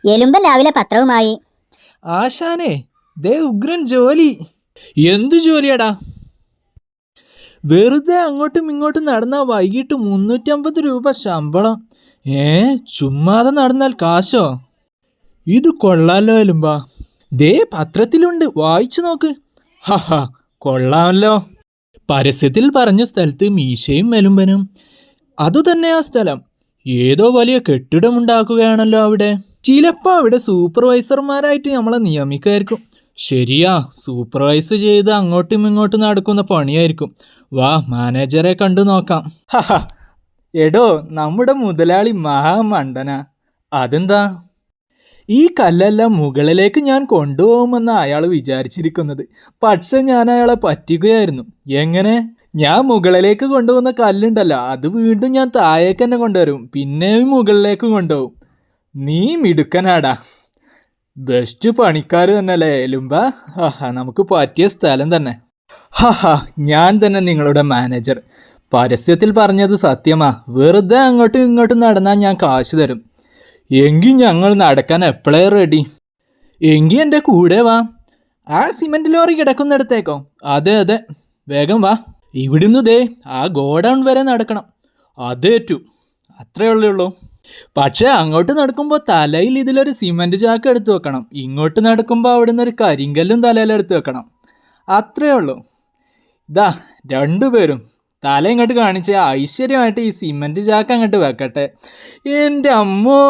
എലുമ്പൻ രാവിലെ പത്രവുമായി. ആശാനെ, ദേ ഉഗ്രൻ ജോലി. എന്തു ജോലിയാടാ? വെറുതെ അങ്ങോട്ടും ഇങ്ങോട്ടും നടന്നാൽ വൈകിട്ട് 350 രൂപ ശമ്പളം. ചുമ്മാതെ നടന്നാൽ കാശോ? ഇത് കൊള്ളാലോ എലുമ്പാ. ദേ പത്രത്തിലുണ്ട്, വായിച്ചു നോക്ക്. ഹഹ, കൊള്ളാമല്ലോ. പരസ്യത്തിൽ പറഞ്ഞ സ്ഥലത്ത് മീശയും എലുമ്പനും. അതുതന്നെ ആ സ്ഥലം. ഏതോ വലിയ കെട്ടിടമുണ്ടാക്കുകയാണല്ലോ അവിടെ. ചിലപ്പോൾ അവിടെ സൂപ്പർവൈസർമാരായിട്ട് നമ്മളെ നിയമിക്കുമായിരിക്കും. ശരിയാ, സൂപ്പർവൈസ് ചെയ്ത് അങ്ങോട്ടും ഇങ്ങോട്ടും നടക്കുന്ന പണിയായിരിക്കും. വാ, മാനേജറെ കണ്ടു നോക്കാം. ഹഹ, എടോ, നമ്മുടെ മുതലാളി മഹാമണ്ടനാ. അതെന്താ? ഈ കല്ലെല്ലാം മുകളിലേക്ക് ഞാൻ കൊണ്ടുപോകുമെന്ന് അയാൾ വിചാരിച്ചിരിക്കുന്നത്. പക്ഷെ ഞാൻ അയാളെ പറ്റിക്കുകയായിരുന്നു. എങ്ങനെ? ഞാൻ മുകളിലേക്ക് കൊണ്ടുപോകുന്ന കല്ലുണ്ടല്ലോ, അത് വീണ്ടും ഞാൻ താഴേക്ക് തന്നെ കൊണ്ടുവരും, പിന്നെയും മുകളിലേക്ക് കൊണ്ടുപോകും. നീ മിടുക്കനാടാ. ബെസ്റ്റ് പണിക്കാർ തന്നെയല്ലേ എലുമ്പ? നമുക്ക് പറ്റിയ സ്ഥലം തന്നെ. ഞാൻ തന്നെ നിങ്ങളുടെ മാനേജർ. പരസ്യത്തിൽ പറഞ്ഞത് സത്യമാ. വെറുതെ അങ്ങോട്ടും ഇങ്ങോട്ടും നടന്നാൽ ഞാൻ കാശ് തരും. എങ്കിൽ ഞങ്ങൾ നടക്കാൻ എപ്പോഴേ റെഡി. എങ്കിൽ എൻ്റെ കൂടെ വാ. ആ സിമെന്റ് ലോറി കിടക്കുന്നിടത്തേക്കോ? അതെ, വേഗം വാ. ഇവിടുന്ന് ദേ ആ ഗോഡൗൺ വരെ നടക്കണം. അതേറ്റു, അത്രേ ഉള്ളൂ. പക്ഷേ അങ്ങോട്ട് നടക്കുമ്പോൾ തലയിൽ ഇതിലൊരു സിമെന്റ് ചാക്ക് എടുത്തു വെക്കണം. ഇങ്ങോട്ട് നടക്കുമ്പോൾ അവിടുന്ന് ഒരു കരിങ്കല്ലും തലയിലെടുത്ത് വെക്കണം. അത്രേ ഉള്ളൂ. ഇതാ രണ്ടുപേരും തല ഇങ്ങോട്ട് കാണിച്ച് ഐശ്വര്യമായിട്ട് ഈ സിമെന്റ് ചാക്ക് അങ്ങോട്ട് വെക്കട്ടെ. എൻ്റെ അമ്മോ,